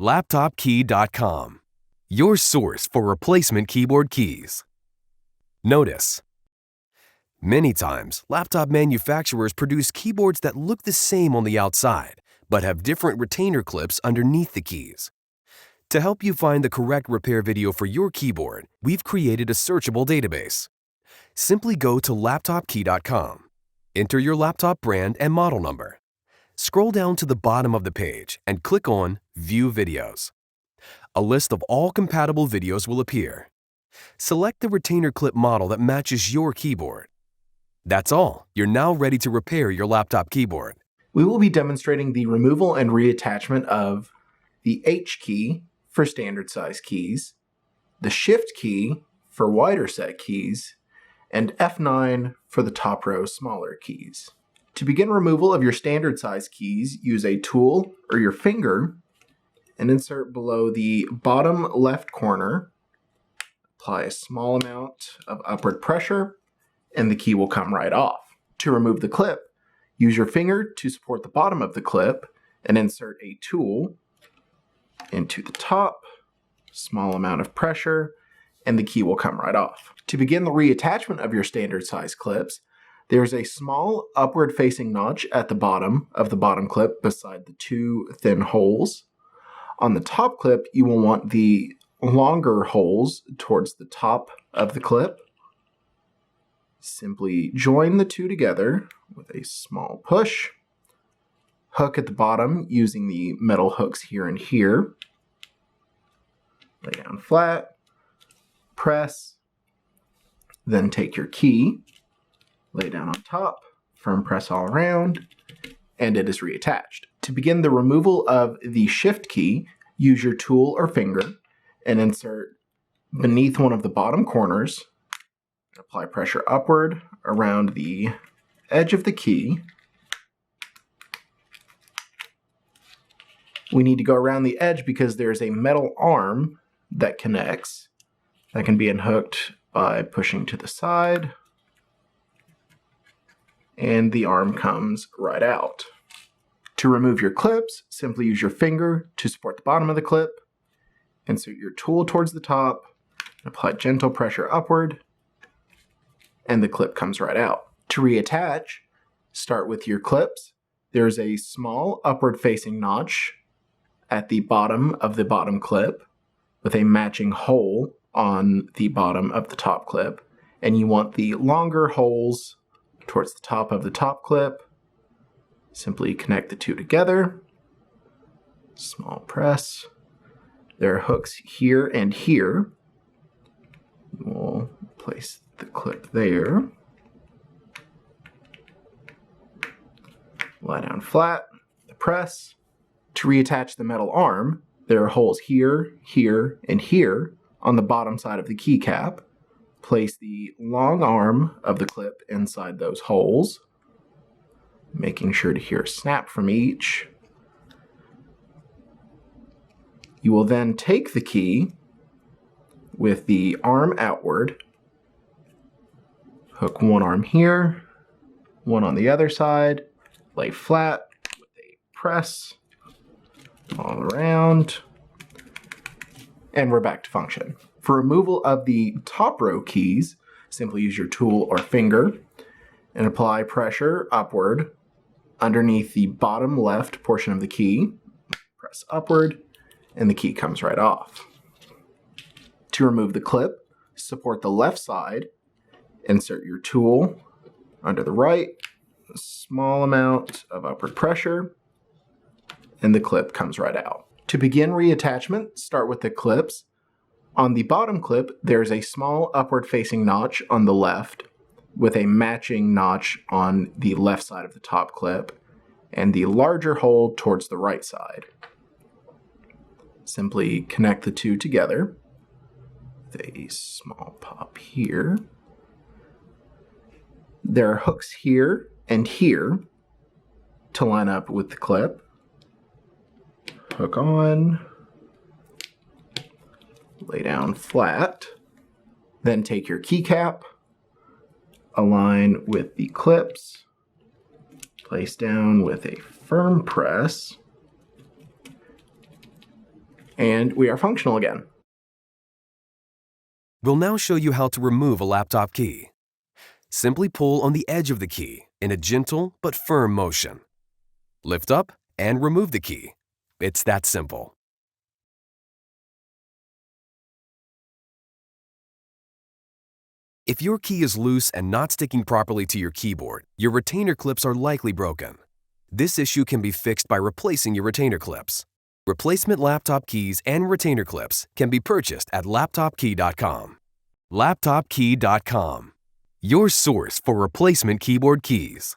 LaptopKey.com, your source for replacement keyboard keys. Notice: many times, laptop manufacturers produce keyboards that look the same on the outside, but have different retainer clips underneath the keys. To help you find the correct repair video for your keyboard, we've created a searchable database. Simply go to LaptopKey.com, enter your laptop brand and model number. Scroll down to the bottom of the page and click on View Videos. A list of all compatible videos will appear. Select the retainer clip model that matches your keyboard. That's all. You're now ready to repair your laptop keyboard. We will be demonstrating the removal and reattachment of the H key for standard size keys, the Shift key for wider set keys, and F9 for the top row smaller keys. To begin removal of your standard size keys, use a tool or your finger and insert below the bottom left corner. Apply a small amount of upward pressure and the key will come right off. To remove the clip, use your finger to support the bottom of the clip and insert a tool into the top, small amount of pressure, and the key will come right off. To begin the reattachment of your standard size clips, there's a small upward facing notch at the bottom of the bottom clip beside the two thin holes. On the top clip, you will want the longer holes towards the top of the clip. Simply join the two together with a small push. Hook at the bottom using the metal hooks here and here. Lay down flat, press, then take your key, lay down on top, firm press all around, and it is reattached. To begin the removal of the Shift key, use your tool or finger and insert beneath one of the bottom corners. Apply pressure upward around the edge of the key. We need to go around the edge because there's a metal arm that connects. That can be unhooked by pushing to the side, and the arm comes right out. To remove your clips, simply use your finger to support the bottom of the clip, insert your tool towards the top, and apply gentle pressure upward, and the clip comes right out. To reattach, start with your clips. There's a small upward facing notch at the bottom of the bottom clip with a matching hole on the bottom of the top clip, and you want the longer holes towards the top of the top clip. Simply connect the two together. Small press. There are hooks here and here. We'll place the clip there. Lie down flat, press. To reattach the metal arm, there are holes here, here, and here on the bottom side of the keycap. Place the long arm of the clip inside those holes, making sure to hear a snap from each. You will then take the key with the arm outward, hook one arm here, one on the other side, lay flat with a press all around, and we're back to function. For removal of the top row keys, simply use your tool or finger and apply pressure upward underneath the bottom left portion of the key. Press upward, and the key comes right off. To remove the clip, support the left side, insert your tool under the right, a small amount of upward pressure, and the clip comes right out. To begin reattachment, start with the clips. On the bottom clip, there's a small upward facing notch on the left with a matching notch on the left side of the top clip and the larger hole towards the right side. Simply connect the two together with a small pop here. There are hooks here and here to line up with the clip. Hook on, lay down flat, then take your keycap, align with the clips, place down with a firm press, And we are functional again. We'll now show you how to remove a laptop key. Simply pull on the edge of the key in a gentle but firm motion. Lift up and remove the key. It's that simple. If your key is loose and not sticking properly to your keyboard, your retainer clips are likely broken. This issue can be fixed by replacing your retainer clips. Replacement laptop keys and retainer clips can be purchased at laptopkey.com. Laptopkey.com, your source for replacement keyboard keys.